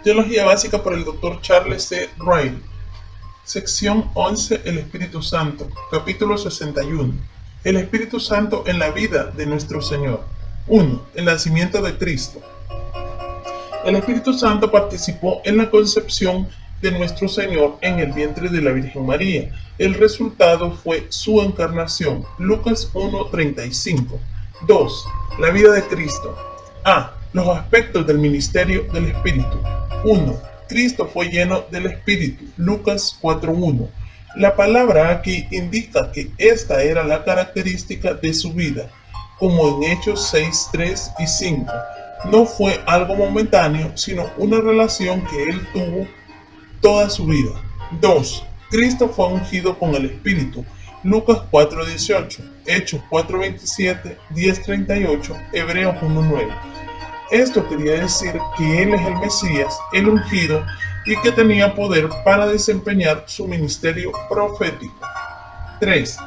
Teología básica por el Dr. Charles C. Riley. Sección 11. El Espíritu Santo. Capítulo 61. El Espíritu Santo en la vida de nuestro Señor. 1. El nacimiento de Cristo. El Espíritu Santo participó en la concepción de nuestro Señor en el vientre de la Virgen María. El resultado fue su encarnación. Lucas 1:35. 2. La vida de Cristo. A. Los aspectos del ministerio del Espíritu. 1. Cristo fue lleno del Espíritu. Lucas 4:1. La palabra aquí indica que esta era la característica de su vida, como en Hechos 6:3 y 5. No fue algo momentáneo, sino una relación que él tuvo toda su vida. 2. Cristo fue ungido con el Espíritu. Lucas 4:18, Hechos 4:27, 10:38, Hebreos 1:9. Esto quería decir que Él es el Mesías, el ungido, y que tenía poder para desempeñar su ministerio profético. 3.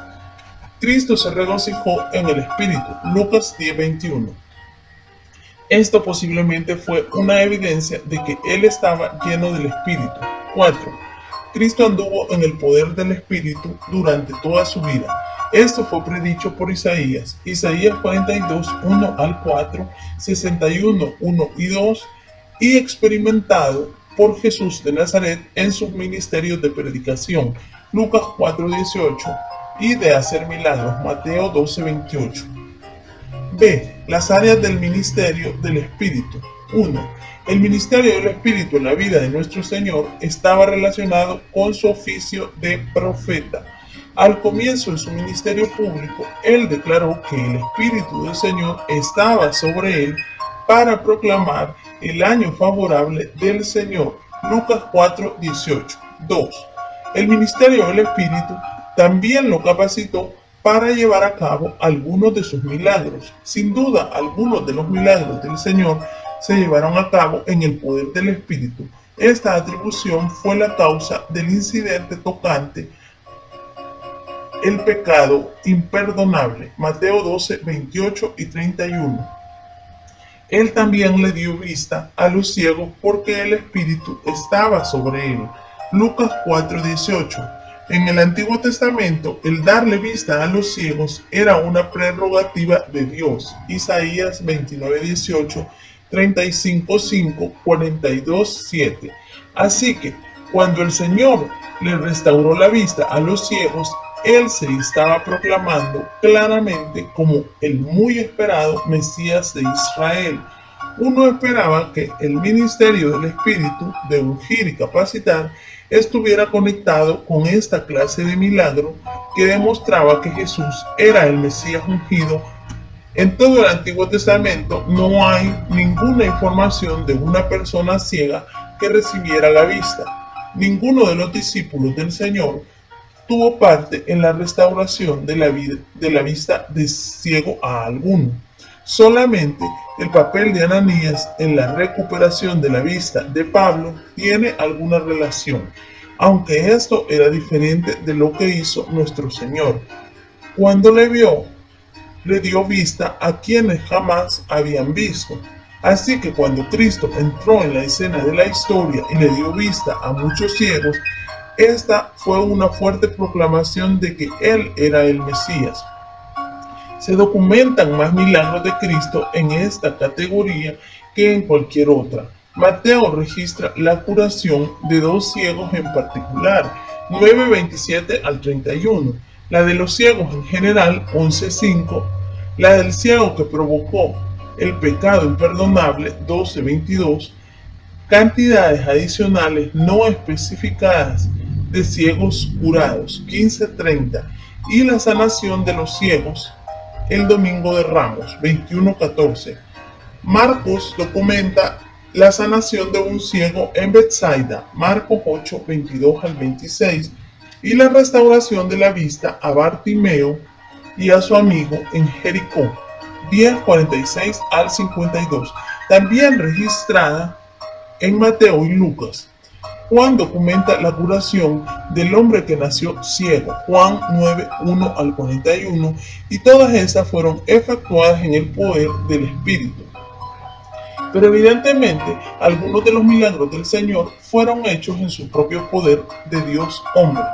Cristo se regocijó en el Espíritu. Lucas 10:21. Esto posiblemente fue una evidencia de que Él estaba lleno del Espíritu. 4. Cristo anduvo en el poder del Espíritu durante toda su vida. Esto fue predicho por Isaías. Isaías 42:1-4, 61:1 y 2, y experimentado por Jesús de Nazaret en sus ministerios de predicación. Lucas 4:18 y de hacer milagros. Mateo 12:28. B. Las áreas del ministerio del Espíritu. 1. El ministerio del Espíritu en la vida de nuestro Señor estaba relacionado con su oficio de profeta. Al comienzo de su ministerio público, él declaró que el Espíritu del Señor estaba sobre él para proclamar el año favorable del Señor. Lucas 4:18. 2. El ministerio del Espíritu también lo capacitó para llevar a cabo algunos de sus milagros. Sin duda, algunos de los milagros del Señor se llevaron a cabo en el poder del Espíritu. Esta atribución fue la causa del incidente tocante el pecado imperdonable. Mateo 12:28 y 31. Él también le dio vista a los ciegos porque el Espíritu estaba sobre él. Lucas 4:18. En el Antiguo Testamento, el darle vista a los ciegos era una prerrogativa de Dios. Isaías 29:18, 35:5, 42:7. Así que, cuando el Señor le restauró la vista a los ciegos, Él se estaba proclamando claramente como el muy esperado Mesías de Israel. Uno esperaba que el ministerio del Espíritu de ungir y capacitar estuviera conectado con esta clase de milagro que demostraba que Jesús era el Mesías ungido. En todo el Antiguo Testamento no hay ninguna información de una persona ciega que recibiera la vista. Ninguno de los discípulos del Señor tuvo parte en la restauración de la vista de ciego a alguno. Solamente el papel de Ananías en la recuperación de la vista de Pablo tiene alguna relación, aunque esto era diferente de lo que hizo nuestro Señor. Cuando le vio, le dio vista a quienes jamás habían visto. Así que cuando Cristo entró en la escena de la historia y le dio vista a muchos ciegos, esta fue una fuerte proclamación de que Él era el Mesías. Se documentan más milagros de Cristo en esta categoría que en cualquier otra. Mateo registra la curación de 2 ciegos en particular, 9:27-31. La de los ciegos en general, 11:5. La del ciego que provocó el pecado imperdonable, 12:22. Cantidades adicionales no especificadas de ciegos curados, 15:30. Y la sanación de los ciegos el domingo de Ramos, 21:14. Marcos documenta la sanación de un ciego en Betsaida, Marcos 8:22-26, y la restauración de la vista a Bartimeo y a su amigo en Jericó, 10:46-52, también registrada en Mateo y Lucas. Juan documenta la curación del hombre que nació ciego, Juan 9:1-41, y todas esas fueron efectuadas en el poder del Espíritu. Pero evidentemente, algunos de los milagros del Señor fueron hechos en su propio poder de Dios hombre.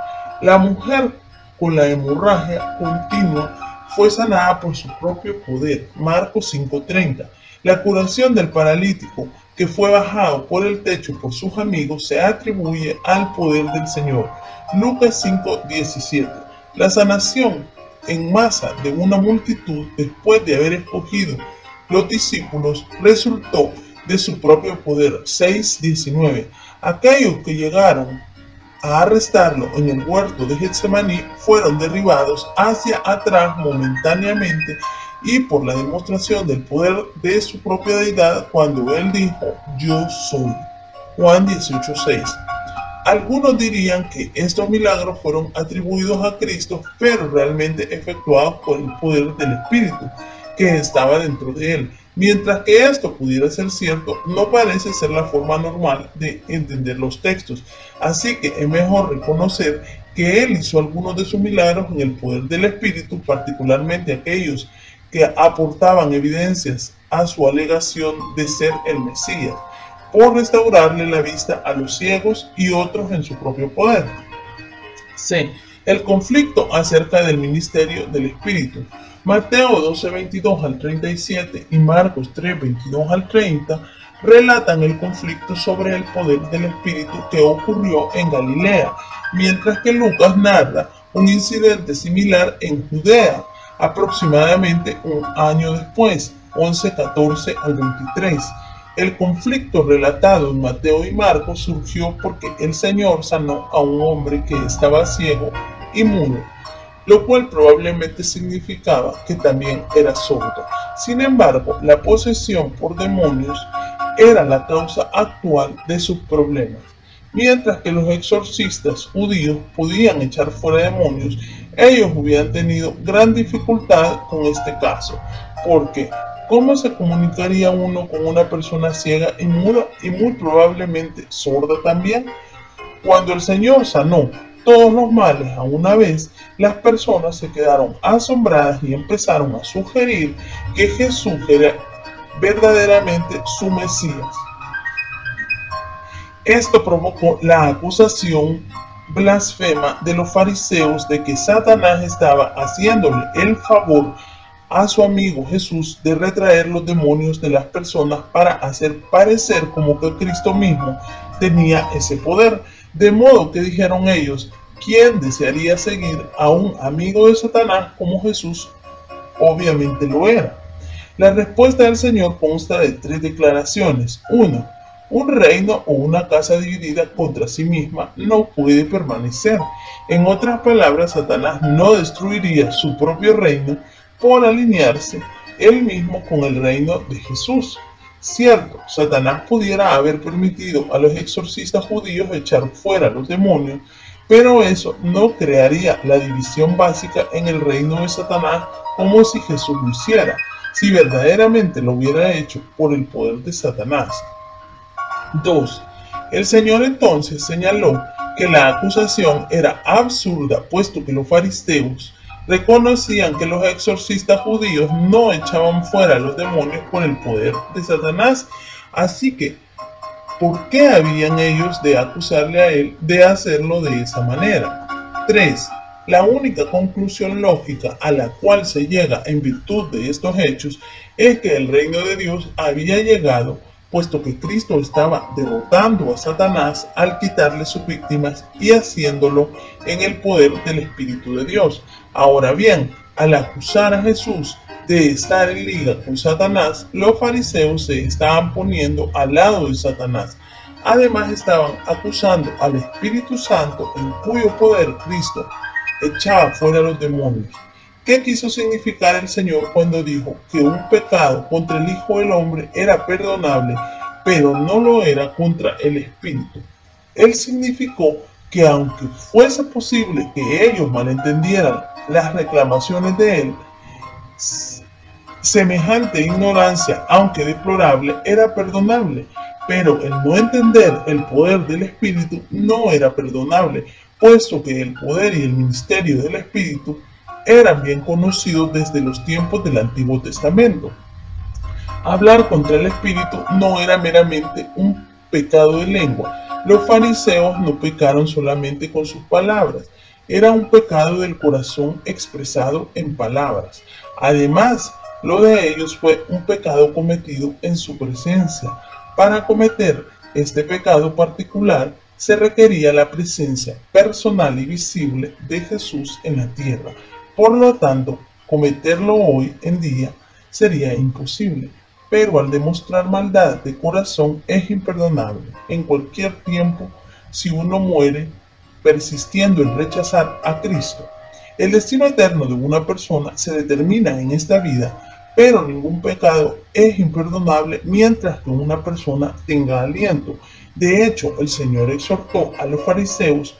La mujer con la hemorragia continua fue sanada por su propio poder. Marcos 5:30. La curación del paralítico que fue bajado por el techo por sus amigos se atribuye al poder del Señor. Lucas 5:17. La sanación en masa de una multitud después de haber escogido los discípulos resultó de su propio poder. 6:19. Aquellos que llegaron a arrestarlo en el huerto de Getsemaní fueron derribados hacia atrás momentáneamente y por la demostración del poder de su propia deidad cuando él dijo: yo soy. Juan 18:6. Algunos dirían que estos milagros fueron atribuidos a Cristo, pero realmente efectuados por el poder del Espíritu que estaba dentro de él. Mientras que esto pudiera ser cierto, no parece ser la forma normal de entender los textos. Así que es mejor reconocer que él hizo algunos de sus milagros en el poder del Espíritu, particularmente aquellos que aportaban evidencias a su alegación de ser el Mesías, por restaurarle la vista a los ciegos y otros en su propio poder. C. El conflicto acerca del ministerio del Espíritu. Mateo 12:22 al 37 y Marcos 3:22 al 30 relatan el conflicto sobre el poder del Espíritu que ocurrió en Galilea, mientras que Lucas narra un incidente similar en Judea, aproximadamente un año después, 11:14 al 23. El conflicto relatado en Mateo y Marcos surgió porque el Señor sanó a un hombre que estaba ciego y mudo, lo cual probablemente significaba que también era sordo. Sin embargo, la posesión por demonios era la causa actual de sus problemas. Mientras que los exorcistas judíos podían echar fuera demonios, ellos hubieran tenido gran dificultad con este caso, porque ¿cómo se comunicaría uno con una persona ciega y muda y muy probablemente sorda también? Cuando el Señor sanó todos los males a una vez, las personas se quedaron asombradas y empezaron a sugerir que Jesús era verdaderamente su Mesías. Esto provocó la acusación blasfema de los fariseos de que Satanás estaba haciéndole el favor a su amigo Jesús de retraer los demonios de las personas para hacer parecer como que Cristo mismo tenía ese poder. De modo que dijeron ellos: ¿quién desearía seguir a un amigo de Satanás como Jesús? Obviamente lo era. La respuesta del Señor consta de 3 declaraciones. 1. Un reino o una casa dividida contra sí misma no puede permanecer. En otras palabras, Satanás no destruiría su propio reino por alinearse él mismo con el reino de Jesús. Cierto, Satanás pudiera haber permitido a los exorcistas judíos echar fuera los demonios, pero eso no crearía la división básica en el reino de Satanás como si Jesús lo hiciera, si verdaderamente lo hubiera hecho por el poder de Satanás. 2. El Señor entonces señaló que la acusación era absurda, puesto que los fariseos reconocían que los exorcistas judíos no echaban fuera a los demonios con el poder de Satanás. Así que, ¿por qué habían ellos de acusarle a él de hacerlo de esa manera? 3. La única conclusión lógica a la cual se llega en virtud de estos hechos es que el reino de Dios había llegado, puesto que Cristo estaba derrotando a Satanás al quitarle sus víctimas y haciéndolo en el poder del Espíritu de Dios. Ahora bien, al acusar a Jesús de estar en liga con Satanás, los fariseos se estaban poniendo al lado de Satanás. Además, estaban acusando al Espíritu Santo, en cuyo poder Cristo echaba fuera los demonios. ¿Qué quiso significar el Señor cuando dijo que un pecado contra el Hijo del Hombre era perdonable, pero no lo era contra el Espíritu? Él significó que aunque fuese posible que ellos malentendieran las reclamaciones de él, semejante ignorancia, aunque deplorable, era perdonable, pero el no entender el poder del Espíritu no era perdonable, puesto que el poder y el ministerio del Espíritu eran bien conocidos desde los tiempos del Antiguo Testamento. Hablar contra el Espíritu no era meramente un pecado de lengua. Los fariseos no pecaron solamente con sus palabras, era un pecado del corazón expresado en palabras. Además, lo de ellos fue un pecado cometido en su presencia. Para cometer este pecado particular, se requería la presencia personal y visible de Jesús en la tierra. Por lo tanto, cometerlo hoy en día sería imposible. Pero al demostrar maldad de corazón es imperdonable. En cualquier tiempo, si uno muere persistiendo en rechazar a Cristo, el destino eterno de una persona se determina en esta vida, pero ningún pecado es imperdonable mientras que una persona tenga aliento. De hecho, el Señor exhortó a los fariseos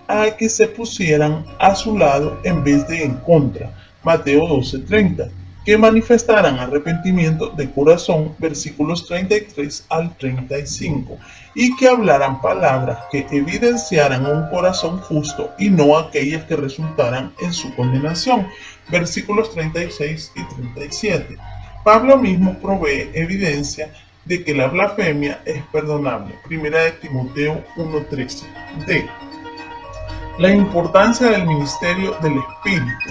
a que se pusieran a su lado en vez de en contra. Mateo 12:30. Que manifestaran arrepentimiento de corazón, versículos 33 al 35, y que hablaran palabras que evidenciaran un corazón justo y no aquellas que resultaran en su condenación, versículos 36 y 37. Pablo mismo provee evidencia de que la blasfemia es perdonable, 1 de Timoteo 1:13. D. La importancia del ministerio del Espíritu.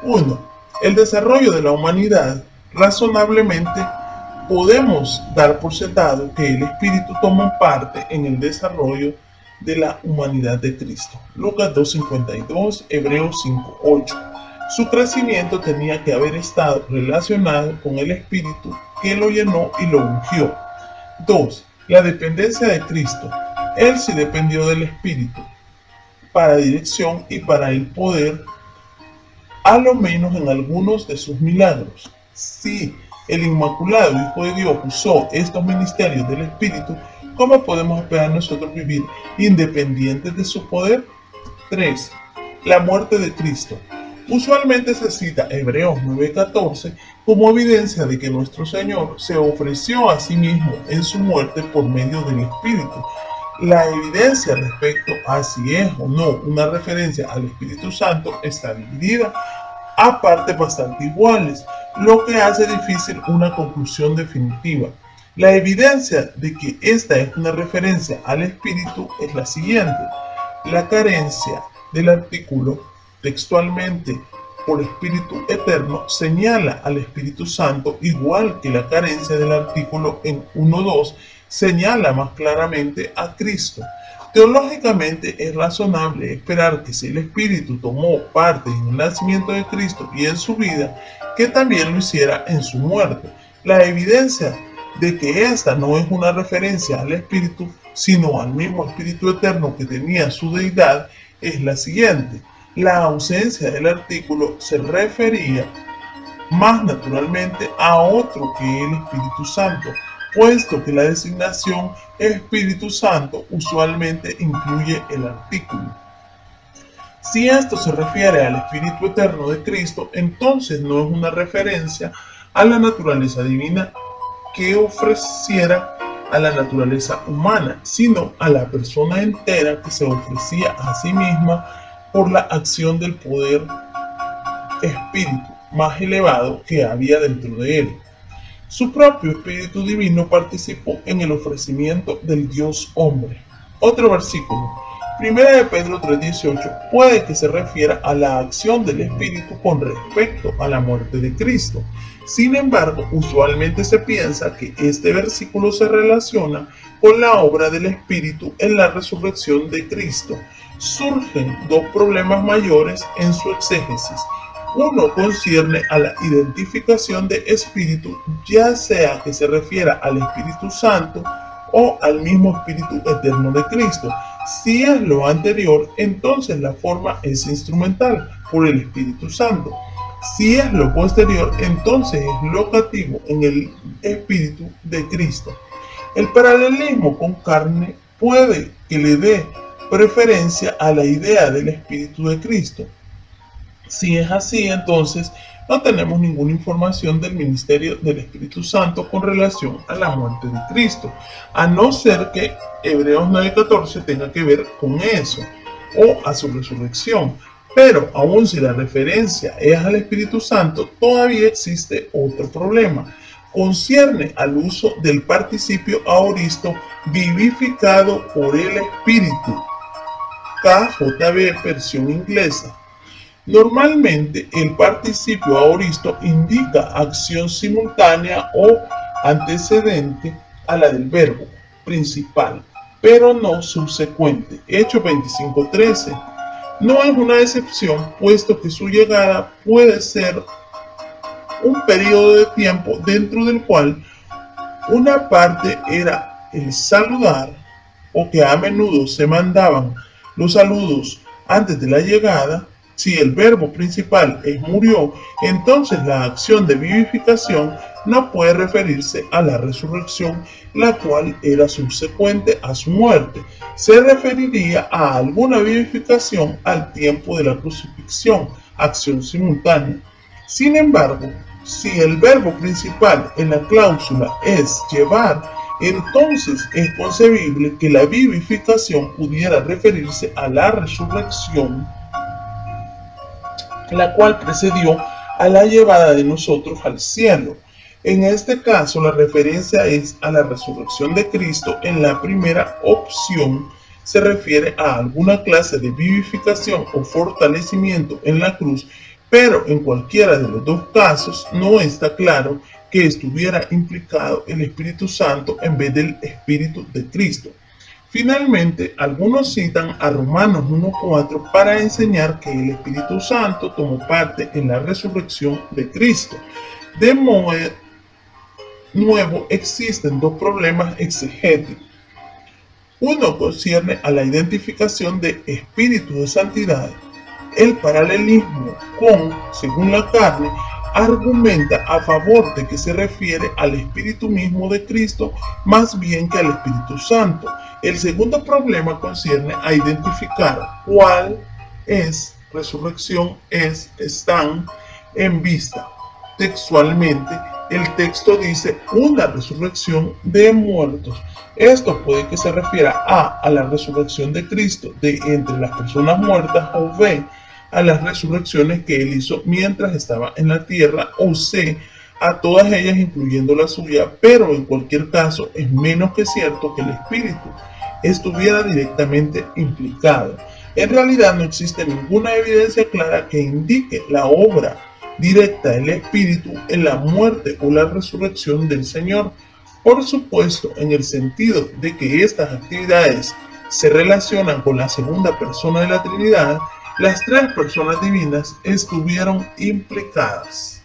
1. El desarrollo de la humanidad. Razonablemente podemos dar por sentado que el Espíritu tomó parte en el desarrollo de la humanidad de Cristo. Lucas 2:52, Hebreos 5:8. Su crecimiento tenía que haber estado relacionado con el Espíritu que lo llenó y lo ungió. 2. La dependencia de Cristo. Él sí dependió del Espíritu para dirección y para el poder, a lo menos en algunos de sus milagros. Si el Inmaculado Hijo de Dios usó estos ministerios del Espíritu, ¿cómo podemos esperar nosotros vivir independientes de su poder? 3. La muerte de Cristo. Usualmente se cita Hebreos 9:14 como evidencia de que nuestro Señor se ofreció a sí mismo en su muerte por medio del Espíritu. La evidencia respecto a si es o no una referencia al Espíritu Santo está dividida a partes bastante iguales, lo que hace difícil una conclusión definitiva. La evidencia de que esta es una referencia al Espíritu es la siguiente. La carencia del artículo textualmente por Espíritu Eterno señala al Espíritu Santo, igual que la carencia del artículo en 1:2 señala más claramente a Cristo. Teológicamente es razonable esperar que si el Espíritu tomó parte en el nacimiento de Cristo y en su vida, que también lo hiciera en su muerte. La evidencia de que esta no es una referencia al Espíritu, sino al mismo Espíritu Eterno que tenía su deidad, es la siguiente. La ausencia del artículo se refería más naturalmente a otro que el Espíritu Santo, puesto que la designación Espíritu Santo usualmente incluye el artículo. Si esto se refiere al Espíritu Eterno de Cristo, entonces no es una referencia a la naturaleza divina que ofreciera a la naturaleza humana, sino a la persona entera que se ofrecía a sí misma por la acción del poder espíritu más elevado que había dentro de él. Su propio Espíritu Divino participó en el ofrecimiento del Dios hombre. Otro versículo, 1 de Pedro 3:18, puede que se refiera a la acción del Espíritu con respecto a la muerte de Cristo. Sin embargo, usualmente se piensa que este versículo se relaciona con la obra del Espíritu en la resurrección de Cristo. Surgen dos problemas mayores en su exégesis. Uno concierne a la identificación de espíritu, ya sea que se refiera al Espíritu Santo o al mismo Espíritu Eterno de Cristo. Si es lo anterior, entonces la forma es instrumental por el Espíritu Santo. Si es lo posterior, entonces es locativo en el Espíritu de Cristo. El paralelismo con carne puede que le dé preferencia a la idea del Espíritu de Cristo. Si es así, entonces no tenemos ninguna información del ministerio del Espíritu Santo con relación a la muerte de Cristo, a no ser que Hebreos 9:14 tenga que ver con eso, o a su resurrección. Pero aun si la referencia es al Espíritu Santo, todavía existe otro problema. concierne al uso del participio aoristo vivificado por el Espíritu. KJV, versión inglesa. Normalmente el participio aoristo indica acción simultánea o antecedente a la del verbo principal, pero no subsecuente. Hechos 25:13. No es una excepción, puesto que su llegada puede ser un periodo de tiempo dentro del cual una parte era el saludar, o que a menudo se mandaban los saludos antes de la llegada. Si el verbo principal es murió, entonces la acción de vivificación no puede referirse a la resurrección, la cual era subsecuente a su muerte. Se referiría a alguna vivificación al tiempo de la crucifixión, acción simultánea. Sin embargo, si el verbo principal en la cláusula es llevar, entonces es concebible que la vivificación pudiera referirse a la resurrección, la cual precedió a la llevada de nosotros al cielo. En este caso, la referencia es a la resurrección de Cristo. En la primera opción se refiere a alguna clase de vivificación o fortalecimiento en la cruz, pero en cualquiera de los dos casos no está claro que estuviera implicado el Espíritu Santo en vez del Espíritu de Cristo. Finalmente, algunos citan a Romanos 1:4 para enseñar que el Espíritu Santo tomó parte en la resurrección de Cristo. De nuevo, existen dos problemas exegéticos. Uno concierne a la identificación de espíritu de santidad. El paralelismo con, según la carne, argumenta a favor de que se refiere al Espíritu mismo de Cristo más bien que al Espíritu Santo. El segundo problema concierne a identificar cuál es resurrección están en vista. Textualmente, el texto dice una resurrección de muertos. Esto puede que se refiera a la resurrección de Cristo de entre las personas muertas, o B, a las resurrecciones que él hizo mientras estaba en la tierra, o C, a todas ellas incluyendo la suya, pero en cualquier caso es menos que cierto que el Espíritu estuviera directamente implicado. En realidad no existe ninguna evidencia clara que indique la obra directa del Espíritu en la muerte o la resurrección del Señor. Por supuesto, en el sentido de que estas actividades se relacionan con la segunda persona de la Trinidad, las tres personas divinas estuvieron implicadas.